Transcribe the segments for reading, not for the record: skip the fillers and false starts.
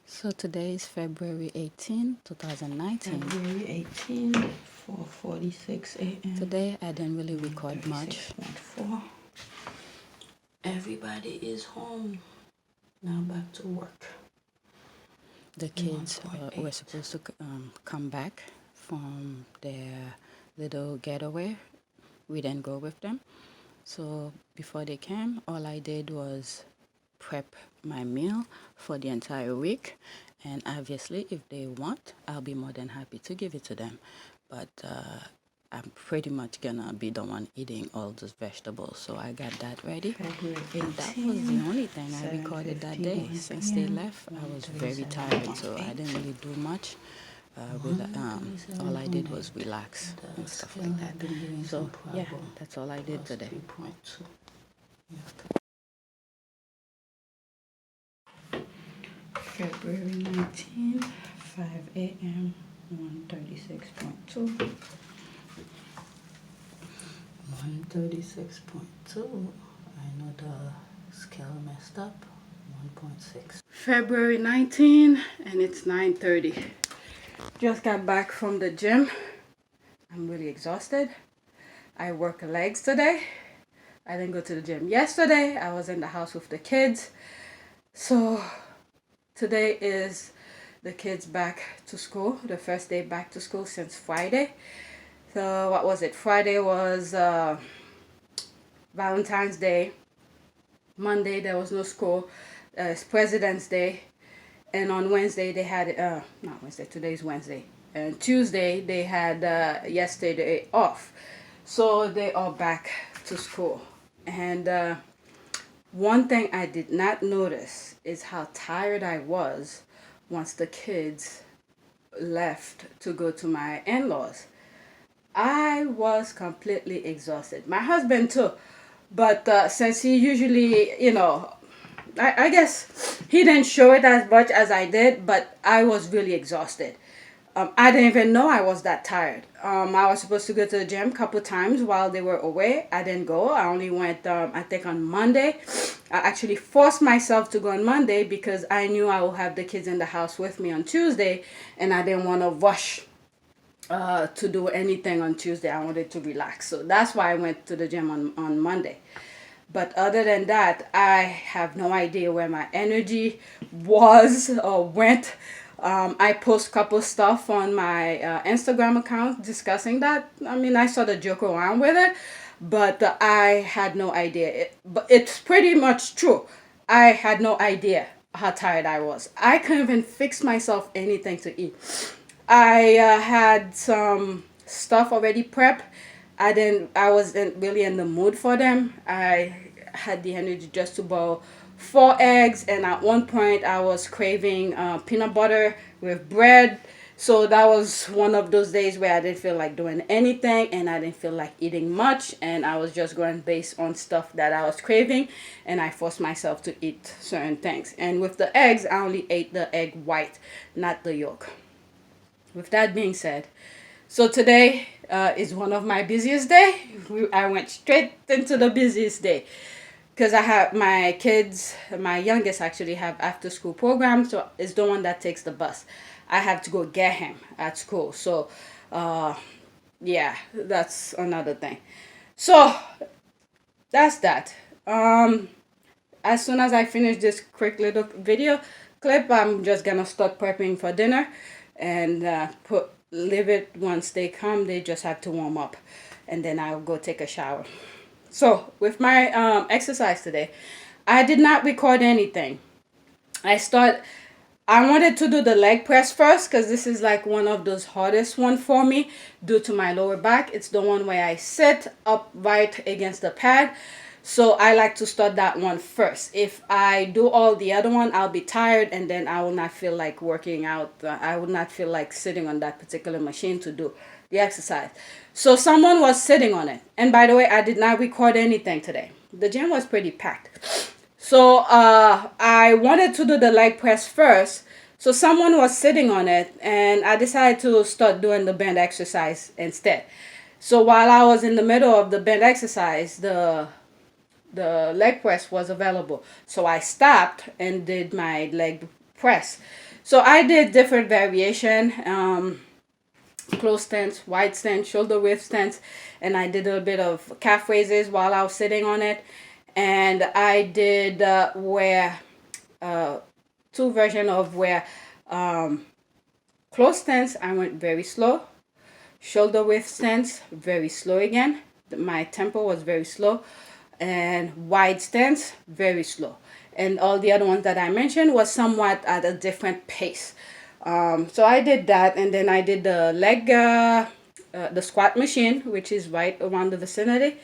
So today is February 18, 2019. February 18, 4:46 a.m. Today I didn't really record much. 36.4. Everybody is home. Now back to work. The kids were supposed to come back from their little getaway. We didn't go with them. So before they came, all I did was prep my meal for the entire week. And obviously, if they want, I'll be more than happy to give it to them. But I'm pretty much gonna be the one eating all those vegetables. So I got that ready. And that was the only thing I recorded that day. Since they left, I was very tired, so I didn't really do much. All I did was relax and stuff like that. So yeah, that's all I did today. February 19, 5 a.m. 136.2. 136.2. I know the scale messed up. 1.6. February 19, and it's 9:30. Just got back from the gym. I'm really exhausted. I work legs today. I didn't go to the gym yesterday. I was in the house with the kids. So today is the kids back to school, the first day back to school since Friday. So what was it? Friday was Valentine's Day. Monday there was no school. It's President's Day. And on Wednesday they had, not Wednesday, today's Wednesday. And Tuesday they had yesterday off. So they are back to school. And one thing I did not notice is how tired I was once the kids left to go to my in-laws. I was completely exhausted. My husband too. But since he usually, I guess he didn't show it as much as I did, but I was really exhausted. I didn't even know I was that tired. I was supposed to go to the gym a couple times while they were away. I didn't go. I only went, I think, on Monday. I actually forced myself to go on Monday because I knew I would have the kids in the house with me on Tuesday, and I didn't want to rush to do anything on Tuesday. I wanted to relax. So that's why I went to the gym on Monday. But other than that, I have no idea where my energy was or went. I post a couple stuff on my Instagram account discussing that. I mean, I sort of joke around with it, but I had no idea. But it's pretty much true. I had no idea how tired I was. I couldn't even fix myself anything to eat. I had some stuff already prepped. I wasn't really in the mood for them. I had the energy just to boil 4 eggs, and at one point I was craving peanut butter with bread. So that was one of those days where I didn't feel like doing anything, and I didn't feel like eating much, and I was just going based on stuff that I was craving, and I forced myself to eat certain things. And with the eggs, I only ate the egg white, not the yolk. With that being said, so today is one of my busiest day. I went straight into the busiest day because I have my kids. My youngest actually have after school program, so it's the one that takes the bus. I have to go get him at school. So yeah, that's another thing. So that's that. As soon as I finish this quick little video clip, I'm just gonna start prepping for dinner and leave it. Once they come, they just have to warm up, and then I'll go take a shower. So with my exercise today, I did not record anything. I wanted to do the leg press first because this is like one of those hardest one for me due to my lower back. It's the one where I sit upright against the pad. So I like to start that one first. If I do all the other one, I'll be tired, and then I will not feel like working out. I would not feel like sitting on that particular machine to do the exercise. So someone was sitting on it. And by the way, I did not record anything today. The gym was pretty packed. So I wanted to do the leg press first. So someone was sitting on it, and I decided to start doing the band exercise instead. So while I was in the middle of the band exercise, the leg press was available. So I stopped and did my leg press. So I did different variation, close stance, wide stance, shoulder width stance, and I did a bit of calf raises while I was sitting on it. And I did where two version of where close stance I went very slow, shoulder width stance very slow again. My tempo was very slow, and wide stance very slow. And all the other ones that I mentioned was somewhat at a different pace. So I did that, and then I did the leg, the squat machine, which is right around the vicinity.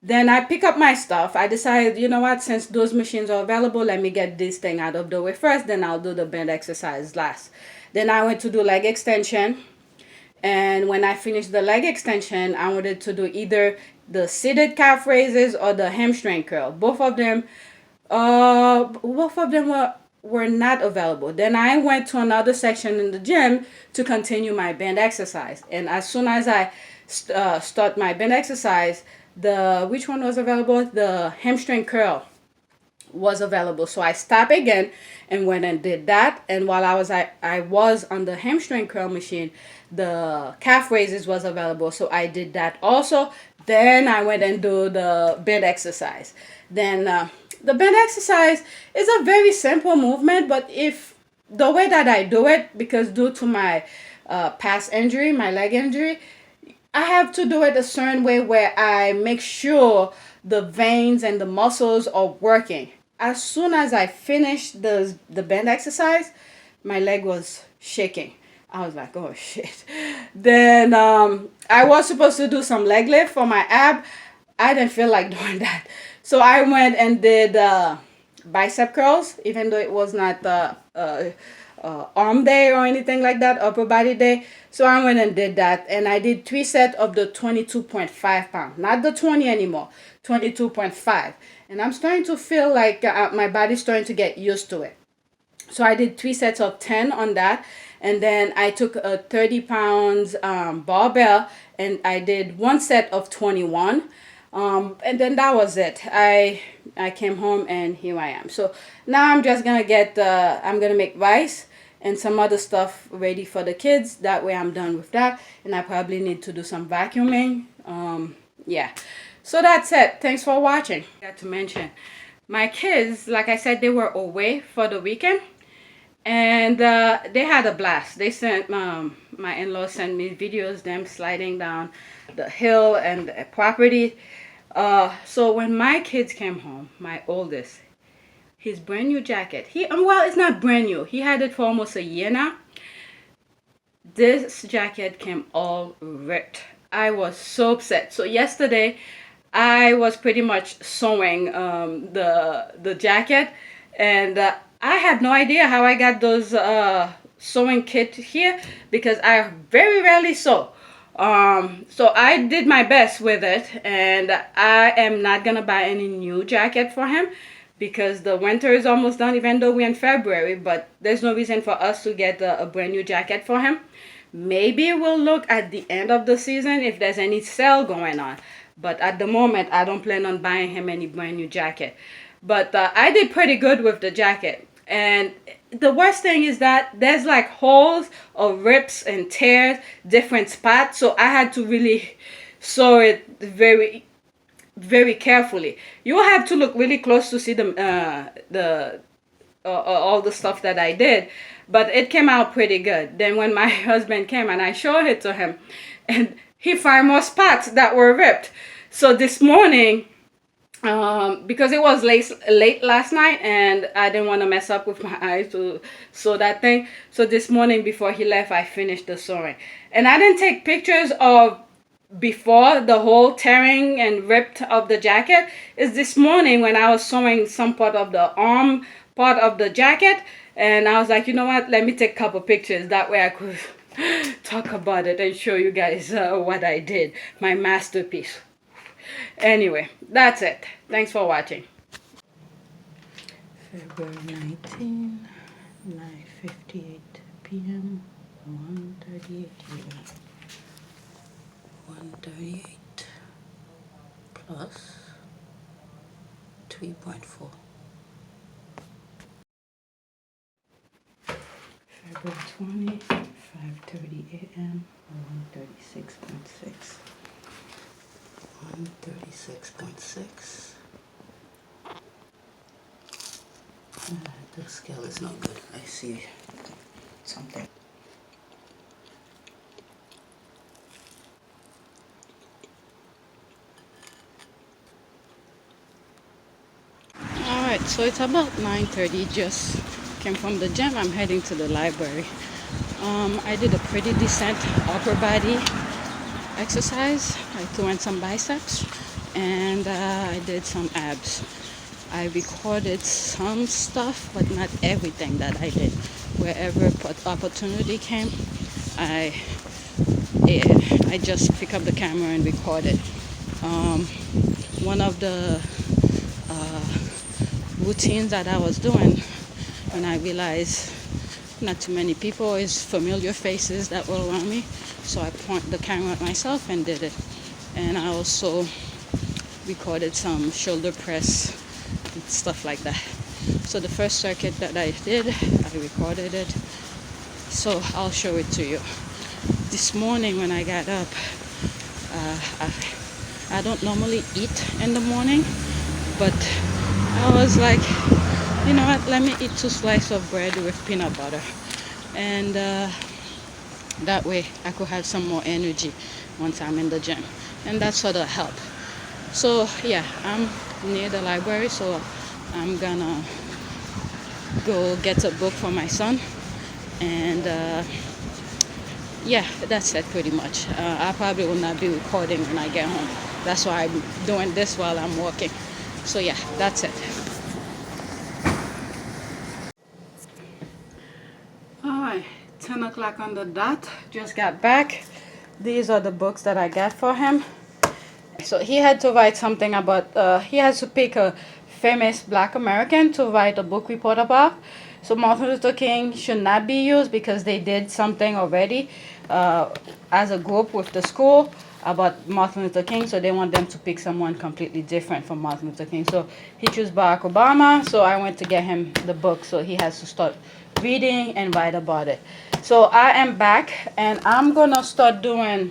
Then I pick up my stuff. I decided, you know what, since those machines are available, let me get this thing out of the way first, then I'll do the band exercise last. Then I went to do leg extension. And when I finished the leg extension, I wanted to do either the seated calf raises or the hamstring curl. Both of them were not available. Then I went to another section in the gym to continue my band exercise. And as soon as I start my band exercise, which one was available? The hamstring curl was available. So I stopped again and went and did that. And while I was on the hamstring curl machine, the calf raises was available. So I did that also. Then I went and do the band exercise. Then the band exercise is a very simple movement, but if the way that I do it, because due to my past injury, my leg injury, I have to do it a certain way where I make sure the veins and the muscles are working. As soon as I finished the band exercise, my leg was shaking. I was like, oh shit. Then I was supposed to do some leg lift for my ab. I didn't feel like doing that. So I went and did bicep curls, even though it was not arm day or anything like that, upper body day. So I went and did that, and I did 3 sets of the 22.5 pound, not the 20 anymore, 22.5. And I'm starting to feel like my body's starting to get used to it. So I did 3 sets of 10 on that, and then I took a 30 pounds barbell, and I did 1 set of 21. And then that was it. I came home and here I am. So now I'm just gonna I'm gonna make rice and some other stuff ready for the kids. That way I'm done with that, and I probably need to do some vacuuming. Yeah. So that's it. Thanks for watching. I got to mention, my kids, like I said, they were away for the weekend, and they had a blast. They sent my in-laws sent me videos them sliding down the hill and the property. So when my kids came home, my oldest, his brand new jacket, well, it's not brand new, he had it for almost a year now. This jacket came all ripped. I was so upset. So yesterday I was pretty much sewing the jacket, and I had no idea how I got those sewing kit here, because I very rarely sew. So I did my best with it, and I am not gonna buy any new jacket for him because the winter is almost done, even though we're in February. But there's no reason for us to get a brand new jacket for him. Maybe we'll look at the end of the season if there's any sale going on. But at the moment, I don't plan on buying him any brand new jacket. But I did pretty good with the jacket. And the worst thing is that there's like holes or rips and tears, different spots. So I had to really sew it very, very carefully. You will have to look really close to see all the stuff that I did, but it came out pretty good. Then when my husband came and I showed it to him, and he found more spots that were ripped. So this morning, because it was late last night and I didn't want to mess up with my eyes to sew that thing. So this morning before he left, I finished the sewing. And I didn't take pictures of before the whole tearing and ripped of the jacket. Is this morning when I was sewing some part of the arm part of the jacket, and I was like, you know what, let me take a couple pictures, that way I could talk about it and show you guys what I did, my masterpiece. Anyway, that's it. Thanks for watching. February 19, 9:58 p.m. 1:38 a.m. 138 plus 3.4. February 20, 5:30 a.m. 136.6. 136.6. The scale is not good. I see something. Alright, so it's about 9:30. Just came from the gym. I'm heading to the library. I did a pretty decent upper body exercise. I threw in some biceps and I did some abs. I recorded some stuff, but not everything that I did. Wherever opportunity came, I just pick up the camera and record it. One of the routines that I was doing when I realized not too many people is familiar faces that were around me, so I point the camera at myself and did it. And I also recorded some shoulder press and stuff like that. So the first circuit that I did, I recorded it, so I'll show it to you. This morning when I got up, I don't normally eat in the morning, but I was like, you know what, let me eat 2 slices of bread with peanut butter, and that way I could have some more energy once I'm in the gym, and that sort of helped. So yeah, I'm near the library, so I'm gonna go get a book for my son, and yeah, that's it pretty much. I probably will not be recording when I get home. That's why I'm doing this while I'm walking. So yeah, that's it. Alright, 10 o'clock on the dot. Just got back. These are the books that I got for him. So he had to write something about, he has to pick a famous Black American to write a book report about. So Martin Luther King should not be used because they did something already as a group with the school about Martin Luther King. So they want them to pick someone completely different from Martin Luther King. So he chose Barack Obama. So I went to get him the book. So he has to start reading and write about it. So I am back and I'm gonna start doing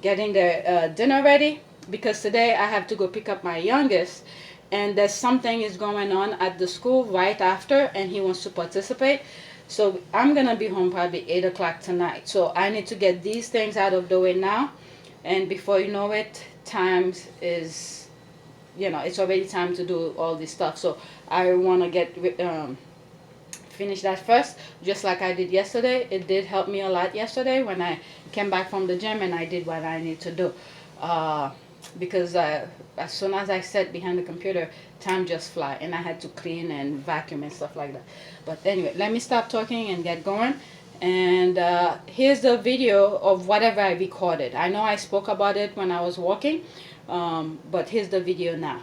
getting their dinner ready, because today I have to go pick up my youngest, and there's something is going on at the school right after, and he wants to participate. So I'm gonna be home probably 8 o'clock tonight. So I need to get these things out of the way now, and before you know it, it's already time to do all this stuff. So I want to get finish that first, just like I did yesterday. It did help me a lot yesterday when I came back from the gym and I did what I need to do, because as soon as I sat behind the computer, time just fly, and I had to clean and vacuum and stuff like that. But anyway, let me stop talking and get going. And here's the video of whatever I recorded. I know I spoke about it when I was walking, but here's the video now.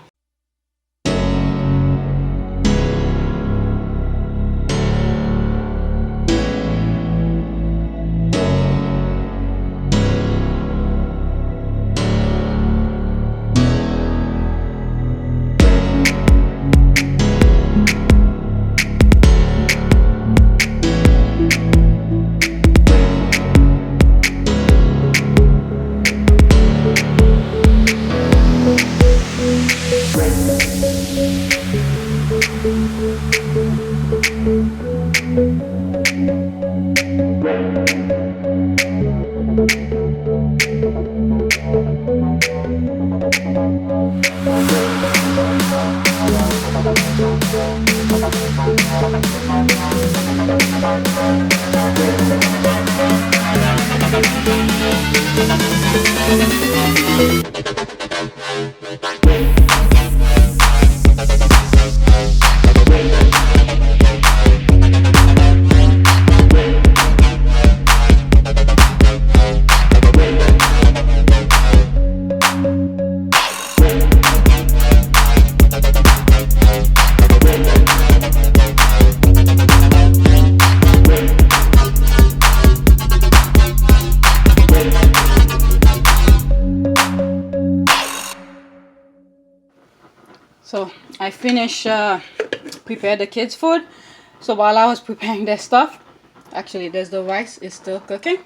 So I finished prepare the kids' food. So while I was preparing that stuff, actually there's the rice is still cooking.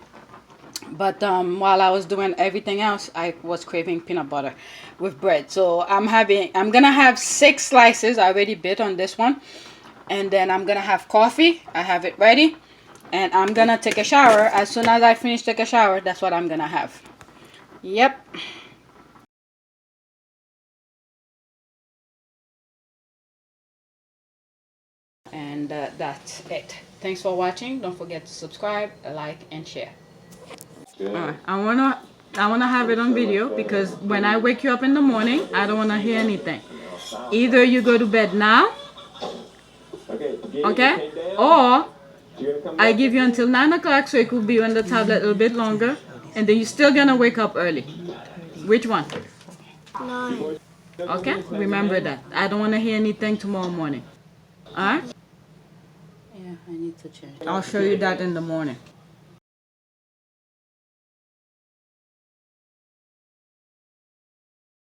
But while I was doing everything else, I was craving peanut butter with bread. So I'm gonna have 6 slices. I already bit on this one. And then I'm gonna have coffee. I have it ready. And I'm gonna take a shower. As soon as I finish take a shower, that's what I'm gonna have. Yep. And that's it. Thanks for watching. Don't forget to subscribe, like, and share. Alright, I wanna have it on video because when I wake you up in the morning, I don't wanna hear anything. Either you go to bed now, okay, or I give you until 9 o'clock so it could be on the tablet a little bit longer, and then you're still gonna wake up early. Which one? 9. Okay, remember that. I don't wanna hear anything tomorrow morning. Alright? Yeah, I need to change. I'll show you that in the morning.